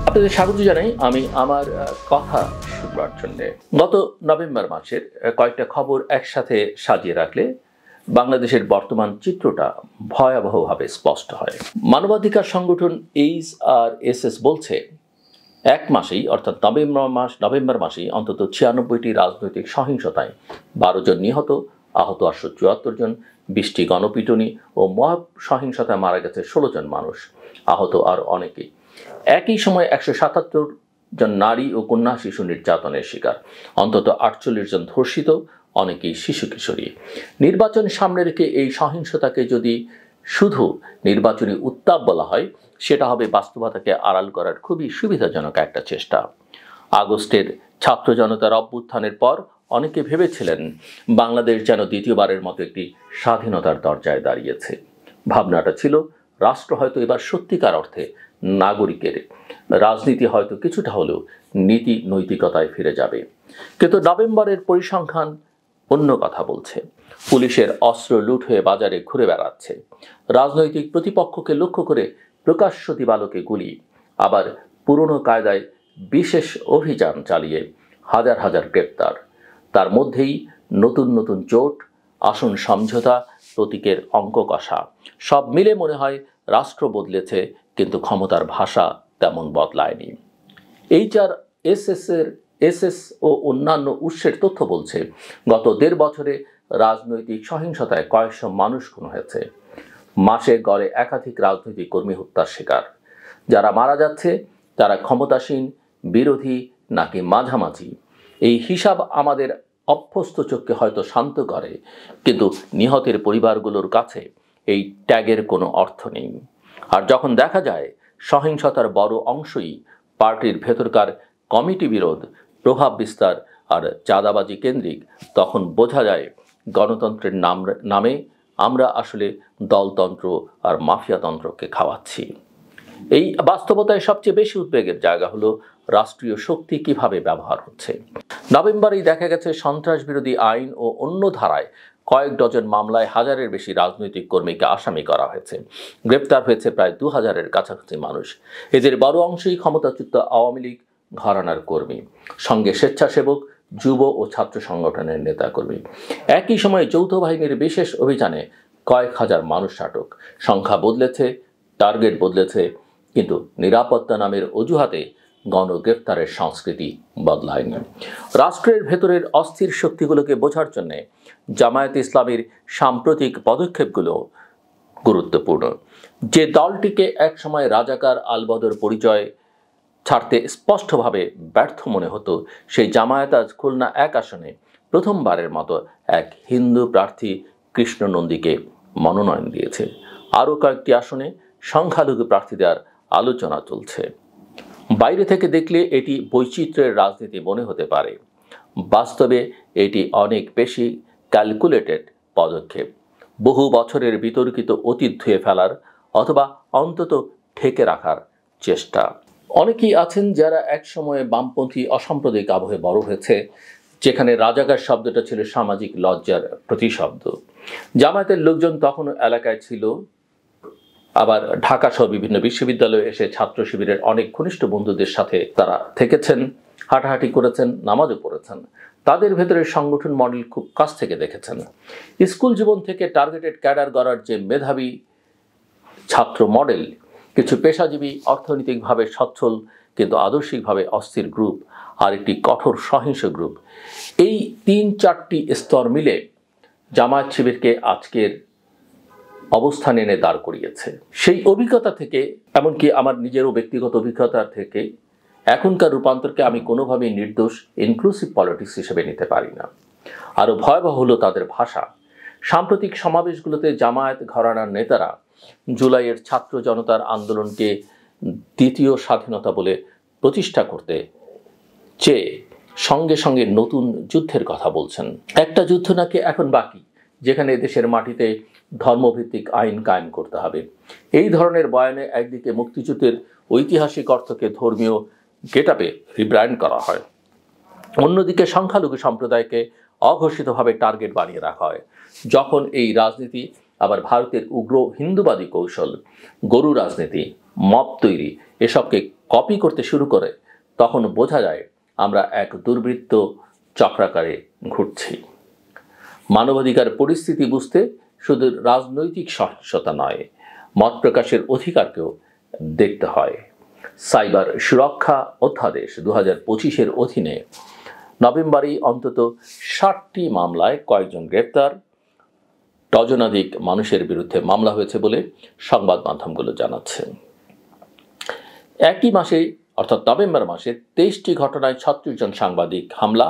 আপনাদের স্বাগত জানাই আমি আমার কথা শুনবার জন্য। গত নভেম্বর মাসের কয়েকটা খবর একসাথে সাজিয়ে রাখলে বাংলাদেশের বর্তমান চিত্রটা ভয়াবহভাবে স্পষ্ট হয়। মানবাধিকার সংগঠন HRSS বলছে এক মাসেই অর্থাৎ নভেম্বর মাসেই অন্তত 96টি রাজনৈতিক সহিংসতায় 12 জন নিহত, আহত 874 জন, 20টি গণপিটুনি ও মব সহিংসতায় মারা গেছে 16 জন মানুষ, আহত আর অনেকেই। একই সময় 177 জন নারী ও কন্যা শিশু নির্যাতনের শিকার, অন্তত 48 জন ধর্ষিত, অনেকেই শিশু কিশোরী। নির্বাচন সামনে রেখে এই সহিংসতাকে যদি শুধু নির্বাচনী উত্তাপ বলা হয়, সেটা হবে বাস্তবতাকে আড়াল করার খুবই সুবিধাজনক একটা চেষ্টা। আগস্টের ছাত্র জনতার অভ্যুত্থানের পর অনেকে ভেবেছিলেন বাংলাদেশ যেন দ্বিতীয়বারের মতো একটি স্বাধীনতার দরজায় দাঁড়িয়েছে। ভাবনাটা ছিল রাষ্ট্র হয়তো এবার সত্যিকার অর্থে নাগরিকের, রাজনীতি হয়তো কিছুটা হলেও নীতি নৈতিকতায় ফিরে যাবে। কিন্তু নভেম্বরের পরিসংখ্যান অন্য কথা বলছে। পুলিশের অস্ত্র লুট হয়ে বাজারে ঘুরে বেড়াচ্ছে, রাজনৈতিক প্রতিপক্ষকে লক্ষ্য করে প্রকাশ্য দিবালোকে গুলি, আবার পুরনো কায়দায় বিশেষ অভিযান চালিয়ে হাজার হাজার গ্রেপ্তার। তার মধ্যেই নতুন নতুন জোট, আসন সমঝোতা, প্রতীকের অঙ্ক কষা, সব মিলে মনে হয় রাষ্ট্র বদলেছে, কিন্তু ক্ষমতার ভাষা তেমন বদলায়নি। HRSS ও অন্যান্য উৎসের তথ্য বলছে গত 1.5 বছরে রাজনৈতিক সহিংসতায় কয়েকশো মানুষ খুন হয়েছে। মাসে গড়ে একাধিক রাজনৈতিক কর্মী হত্যার শিকার। যারা মারা যাচ্ছে তারা ক্ষমতাসীন, বিরোধী নাকি মাঝামাঝি, এই হিসাব আমাদের অভ্যস্ত চোখকে হয়তো শান্ত করে, কিন্তু নিহতের পরিবারগুলোর কাছে এই ট্যাগের কোনো অর্থ নেই। আর যখন দেখা যায় সহিংসতার বড় অংশই পার্টির ভেতরকার কমিটি বিরোধ, প্রভাব বিস্তার আর চাঁদাবাজি কেন্দ্রিক, তখন বোঝা যায় গণতন্ত্রের নামে আমরা আসলে দলতন্ত্র আর মাফিয়াতন্ত্রকে খাওয়াচ্ছি। এই বাস্তবতায় সবচেয়ে বেশি উদ্বেগের জায়গা হলো রাষ্ট্রীয় শক্তি কিভাবে ব্যবহার হচ্ছে। নভেম্বরেই দেখা গেছে সন্ত্রাস বিরোধী আইন ও অন্য ধারায় কয়েক ডজন মামলায় হাজারের বেশি রাজনৈতিক কর্মীকে আসামি করা হয়েছে। গ্রেপ্তার হয়েছে প্রায় 2000-এর কাছাকাছি মানুষ। এদের বড় অংশই ক্ষমতাচ্যুত আওয়ামী লীগ ঘরানার কর্মী, সঙ্গে স্বেচ্ছাসেবক, যুব ও ছাত্র সংগঠনের নেতাকর্মী। একই সময়ে যৌথ বাহিনীর বিশেষ অভিযানে কয়েক হাজার মানুষ আটক। সংখ্যা বদলেছে, টার্গেট বদলেছে, কিন্তু নিরাপত্তা নামের অজুহাতে গণগ্রেপ্তারের সংস্কৃতি বদলায়নি। রাষ্ট্রের ভেতরের অস্থির শক্তিগুলোকে বোঝার জন্য জামায়াতে ইসলামীর সাম্প্রতিক পদক্ষেপগুলো গুরুত্বপূর্ণ। যে দলটিকে একসময় রাজাকার আলবদর পরিচয় ছাড়তে স্পষ্টভাবে ব্যর্থ মনে হতো, সেই জামায়াত আজ খুলনা 1 আসনে প্রথমবারের মতো এক হিন্দু প্রার্থী কৃষ্ণ নন্দীকে মনোনয়ন দিয়েছে। আরও কয়েকটি আসনে সংখ্যালঘু প্রার্থী দেওয়ার আলোচনা চলছে। বাইরে থেকে দেখলে এটি বৈচিত্র্যের রাজনীতি মনে হতে পারে, বাস্তবে এটি অনেক বেশি ক্যালকুলেটেড পদক্ষেপ। বহু বছরের বিতর্কিত অতীত ধুয়ে ফেলার অথবা অন্তত ঢেকে রাখার চেষ্টা। অনেকেই আছেন যারা একসময়ে বামপন্থী অসাম্প্রদায়িক আবহে বড় হয়েছে, যেখানে রাজাকার শব্দটা ছিল সামাজিক লজ্জার প্রতিশব্দ। জামায়াতের লোকজন তখনও এলাকায় ছিল, আবার ঢাকা সহ বিভিন্ন বিশ্ববিদ্যালয়ে এসে ছাত্র শিবিরের অনেক ঘনিষ্ঠ বন্ধুদের সাথে তারা থেকেছেন, হাঁটাহাঁটি করেছেন, নামাজও পড়েছেন। তাদের ভেতরের সংগঠন মডেল খুব কাছ থেকে দেখেছেন। স্কুল জীবন থেকে টার্গেটেড ক্যাডার গড়ার যে মেধাবী ছাত্র মডেল, কিছু পেশাজীবী, অর্থনৈতিকভাবে সচ্ছল কিন্তু আদর্শিকভাবে অস্থির গ্রুপ, আর একটি কঠোর সহিংস গ্রুপ, এই 3-4টি স্তর মিলে জামায়াত শিবিরকে আজকের অবস্থানে এনে দাঁড় করিয়েছে। সেই অভিজ্ঞতা থেকে, এমনকি আমার নিজেরও ব্যক্তিগত অভিজ্ঞতা থেকে, এখনকার রূপান্তরকে আমি কোনোভাবেই নির্দোষ ইনক্লুসিভ পলিটিক্স হিসেবে নিতে পারি না। আরও ভয়াবহ হলো তাদের ভাষা। সাম্প্রতিক সমাবেশগুলোতে জামায়াত ঘরানার নেতারা জুলাইয়ের ছাত্র জনতার আন্দোলনকে দ্বিতীয় স্বাধীনতা বলে প্রতিষ্ঠা করতে চেয়ে সঙ্গে সঙ্গে নতুন যুদ্ধের কথা বলছেন। একটা যুদ্ধ নাকি এখন বাকি, যেখানে দেশের মাটিতে ধর্মভিত্তিক আইন কায়েম করতে হবে। এই ধরনের বয়ানে একদিকে মুক্তিযুদ্ধের ঐতিহাসিক অর্থকে ধর্মীয় গেটআপে রিব্র্যান্ড করা হয়, অন্যদিকে সংখ্যালঘু সম্প্রদায়কে অঘোষিতভাবে টার্গেট বানিয়ে রাখা হয়। যখন এই রাজনীতি আবার ভারতের উগ্র হিন্দুবাদী কৌশল, গরু রাজনীতি, মব তৈরি এসবকে কপি করতে শুরু করে, তখন বোঝা যায় আমরা এক দুর্বৃত্ত চক্রাকারে ঘুরছি। মানবাধিকার পরিস্থিতি বুঝতে শুধু রাজনৈতিক সহিংসতা নয়, মত প্রকাশের অধিকারকেও দেখতে হয়। সাইবার সুরক্ষা অধ্যাদেশ 2025-এর অধীনে নভেম্বরেই অন্তত 60টি মামলায় কয়েকজন গ্রেপ্তার, ডজনাধিক মানুষের বিরুদ্ধে মামলা হয়েছে বলে সংবাদ মাধ্যমগুলো জানাচ্ছে। একই মাসে অর্থাৎ নভেম্বর মাসে 23টি ঘটনায় 36 জন সাংবাদিক হামলা,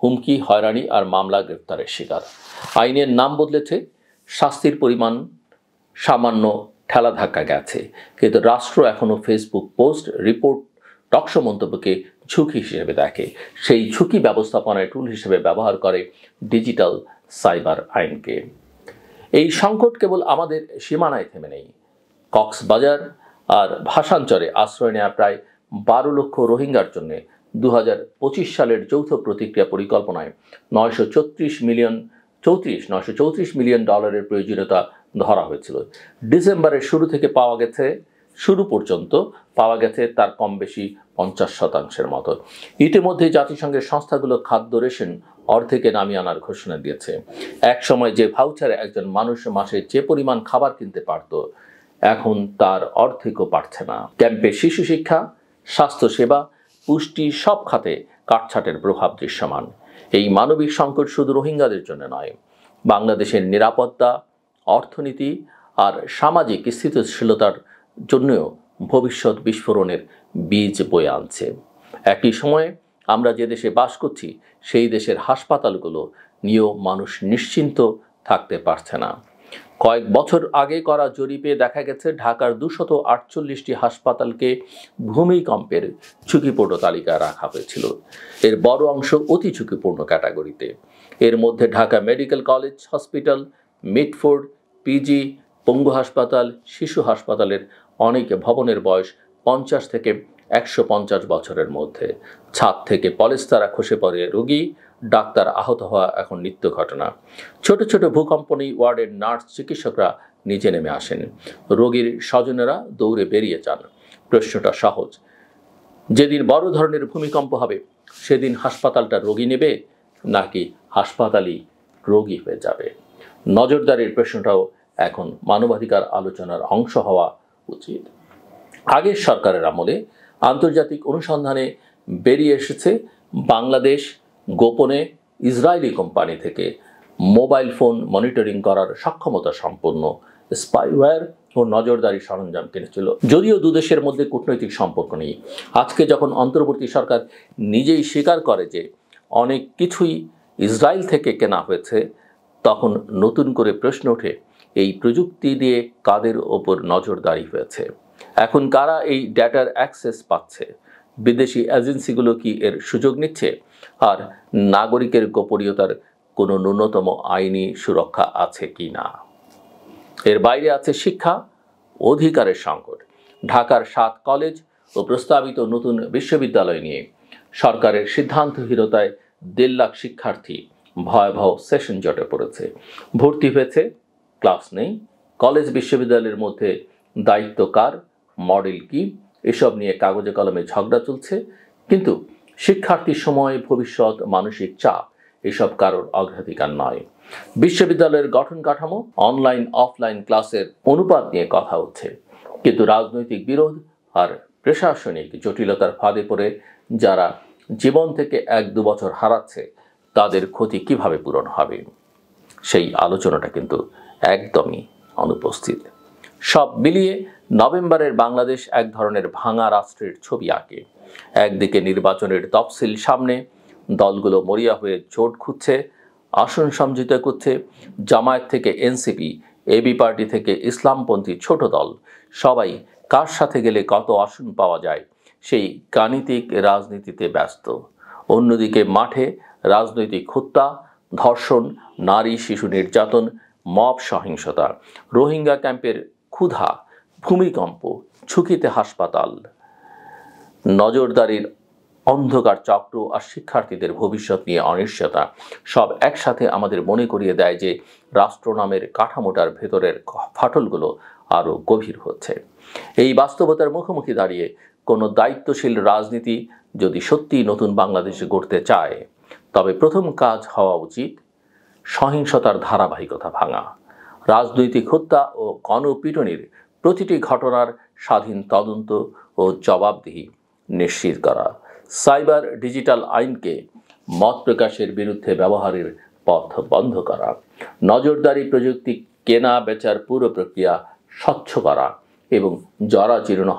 হুমকি, হয়রানি আর মামলা গ্রেপ্তারের শিকার। আইনের নাম বদলেছে, শাস্তির পরিমাণ সামান্য ঠেলা ধাক্কা গেছে, কিন্তু রাষ্ট্র এখনও ফেসবুক পোস্ট, রিপোর্ট, টকশো মন্তব্যকে ঝুঁকি হিসেবে দেখে। সেই ঝুঁকি ব্যবস্থাপনায় টুল হিসেবে ব্যবহার করে ডিজিটাল সাইবার আইনকে। এই সংকট কেবল আমাদের সীমানায় থেমে নেই। কক্সবাজার আর ভাসানচরে আশ্রয় নেওয়া প্রায় 12 লক্ষ রোহিঙ্গার জন্য 2025 সালের যৌথ প্রতিক্রিয়া পরিকল্পনায় $934 মিলিয়ন প্রয়োজনীয়তা ধরা হয়েছিল। ডিসেম্বরের শুরু পর্যন্ত পাওয়া গেছে তার কম বেশি 50% মতো। ইতিমধ্যে জাতিসংঘের সংস্থাগুলো খাদ্য রেশন অর্ধেকে নামিয়ে আনার ঘোষণা দিয়েছে। এক সময় যে ভাউচারে একজন মানুষ মাসে যে পরিমাণ খাবার কিনতে পারত, এখন তার অর্ধেকও পারছে না। ক্যাম্পে শিশু শিক্ষা, স্বাস্থ্যসেবা, পুষ্টি সব খাতে কাটছাটের প্রভাব দৃশ্যমান। এই মানবিক সংকট শুধু রোহিঙ্গাদের জন্য নয়, বাংলাদেশের নিরাপত্তা, অর্থনীতি আর সামাজিক স্থিতিশীলতার জন্যও ভবিষ্যৎ বিস্ফোরণের বীজ বয়ে আনছে। একই সময়ে আমরা যে দেশে বাস করছি, সেই দেশের হাসপাতালগুলো নিয়েও মানুষ নিশ্চিন্ত থাকতে পারছে না। কয়েক বছর আগে করা জরিপে দেখা গেছে, ঢাকার 248টি হাসপাতালকে ভূমিকম্পের ঝুঁকিপূর্ণ তালিকায় রাখা হয়েছিল। এর বড় অংশ অতি ঝুঁকিপূর্ণ ক্যাটাগরিতে। এর মধ্যে Dhaka medical college hospital, Mitford, PG, পঙ্গু হাসপাতাল, শিশু হাসপাতালের অনেক ভবনের বয়স 50 থেকে 150 বছরের মধ্যে। ছাদ থেকে পলেস্তারা খসে পড়ে রোগী, ডাক্তার আহত হওয়া এখন নিত্য ঘটনা। ছোট ছোট ভূকম্পনেই ওয়ার্ডের নার্স, চিকিৎসকরা নিচে নেমে আসেন, রোগীর স্বজনেরা দৌড়ে বেরিয়ে যান। প্রশ্নটা সহজ, যেদিন বড় ধরনের ভূমিকম্প হবে সেদিন হাসপাতালটা রোগী নেবে নাকি হাসপাতালই রোগী হয়ে যাবে? নজরদারির প্রশ্নটাও এখন মানবাধিকার আলোচনার অংশ হওয়া উচিত। আগের সরকারের আমলে আন্তর্জাতিক অনুসন্ধানে বেরিয়ে এসেছে, বাংলাদেশ গোপনে ইসরায়েলি কোম্পানি থেকে মোবাইল ফোন মনিটরিং করার সক্ষমতা সম্পন্ন স্পাইওয়্যার ও নজরদারি সরঞ্জাম কিনেছিল। যদিও দুদেশের মধ্যে কূটনৈতিক সম্পর্ক নেই, আজকে যখন অন্তর্বর্তী সরকার নিজেই স্বীকার করে যে অনেক কিছুই ইসরায়েল থেকে কেনা হয়েছে, তখন নতুন করে প্রশ্ন ওঠে, এই প্রযুক্তি দিয়ে কাদের ওপর নজরদারি হয়েছে? এখন কারা এই ডেটার অ্যাক্সেস পাচ্ছে? বিদেশি এজেন্সিগুলো কি এর সুযোগ নিচ্ছে? আর নাগরিকের গোপনীয়তার কোনো ন্যূনতম আইনি সুরক্ষা আছে কি না? এর বাইরে আছে শিক্ষা অধিকারের সংকট। ঢাকার 7 কলেজ ও প্রস্তাবিত নতুন বিশ্ববিদ্যালয় নিয়ে সরকারের সিদ্ধান্তহীনতায় 1.5 লাখ শিক্ষার্থী ভয়াবহ সেশন জটে পড়েছে। ভর্তি হয়েছে, ক্লাস নেই, কলেজ বিশ্ববিদ্যালয়ের মধ্যে দায়িত্ব কার, মডেল কি, এসব নিয়ে কাগজে কলমে ঝগড়া চলছে। কিন্তু শিক্ষার্থীর সময়, ভবিষ্যৎ, মানসিক চাপ এসব কারোর অগ্রাধিকার নয়। বিশ্ববিদ্যালয়ের গঠন কাঠামো, অনলাইন অফলাইন ক্লাসের অনুপাত নিয়ে কথা হচ্ছে, কিন্তু রাজনৈতিক বিরোধ আর প্রশাসনিক জটিলতার ফাঁদে পড়ে যারা জীবন থেকে 1-2 বছর হারাচ্ছে, তাদের ক্ষতি কিভাবে পূরণ হবে, সেই আলোচনাটা কিন্তু একদমই অনুপস্থিত। সব মিলিয়ে নভেম্বরের বাংলাদেশ এক ধরনের ভাঙা রাষ্ট্রের ছবি আঁকে। একদিকে নির্বাচনের তফসিল সামনে, দলগুলো মরিয়া হয়ে জোট খুঁজছে, আসন সমঝোতা করছে। জামায়াত থেকে এনসিপি, এবি পার্টি থেকে ইসলামপন্থী ছোট দল, সবাই কার সাথে গেলে কত আসন পাওয়া যায় সেই গাণিতিক রাজনীতিতে ব্যস্ত। অন্যদিকে মাঠে রাজনৈতিক হত্যা, ধর্ষণ, নারী শিশু নির্যাতন, মব সহিংসতা, রোহিঙ্গা ক্যাম্পের ক্ষুধা, ভূমিকম্প, ঝুঁকিতে হাসপাতাল। নজরদারির অন্ধকার চক্র আর শিক্ষার্থীদের ভবিষ্যৎ নিয়ে অনিশ্চয়তা সব একসাথে আমাদের মনে করিয়ে দেয় যে রাষ্ট্র নামের কাঠামোটার ভেতরের ফাটলগুলো আরও গভীর হচ্ছে। এই বাস্তবতার মুখোমুখি দাঁড়িয়ে কোনো দায়িত্বশীল রাজনীতি যদি সত্যিই নতুন বাংলাদেশে গড়তে চায়, তবে প্রথম কাজ হওয়া উচিত সহিংসতার ধারাবাহিকতা ভাঙা, রাজনৈতিক হত্যা ও গণপিটুনির প্রতিটি ঘটনার স্বাধীন তদন্ত ও জবাবদিহি নিশ্চিত করা, সাইবার ডিজিটাল আইনকে মত প্রকাশের বিরুদ্ধে ব্যবহারের পথ বন্ধ করা, নজরদারি প্রযুক্তি কেনা বেচার পুরো প্রক্রিয়া স্বচ্ছ করা এবং জরাজীর্ণ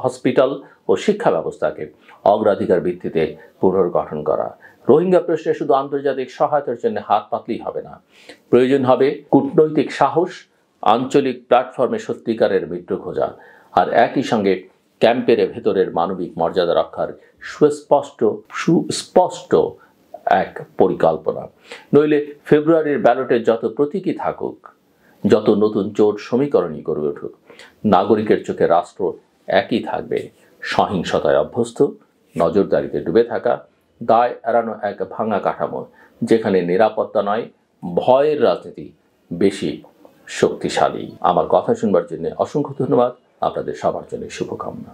হসপিটাল ও শিক্ষা ব্যবস্থাকে অগ্রাধিকার ভিত্তিতে পুনর্গঠন করা। রোহিঙ্গা প্রশ্নে শুধু আন্তর্জাতিক সহায়তার জন্য হাত পাতলেই হবে না, প্রয়োজন হবে কূটনৈতিক সাহস, আঞ্চলিক প্ল্যাটফর্মে সত্যিকারের মিত্র খোঁজা, আর একই সঙ্গে ক্যাম্পের ভেতরের মানবিক মর্যাদা রক্ষার সুস্পষ্ট এক পরিকল্পনা। নইলে ফেব্রুয়ারির ব্যালটের যত প্রতীকী থাকুক, যত নতুন জোট সমীকরণই গড়ে উঠুক, নাগরিকের চোখে রাষ্ট্র একই থাকবে, সহিংসতায় অভ্যস্ত, নজরদারিতে ডুবে থাকা, দায় এড়ানো এক ভাঙা কাঠামো, যেখানে নিরাপত্তা নয় ভয়ের রাজনীতি বেশি শক্তিশালী। আমার কথা শুনবার জন্য অসংখ্য ধন্যবাদ। আপনাদের সবার জন্য শুভকামনা।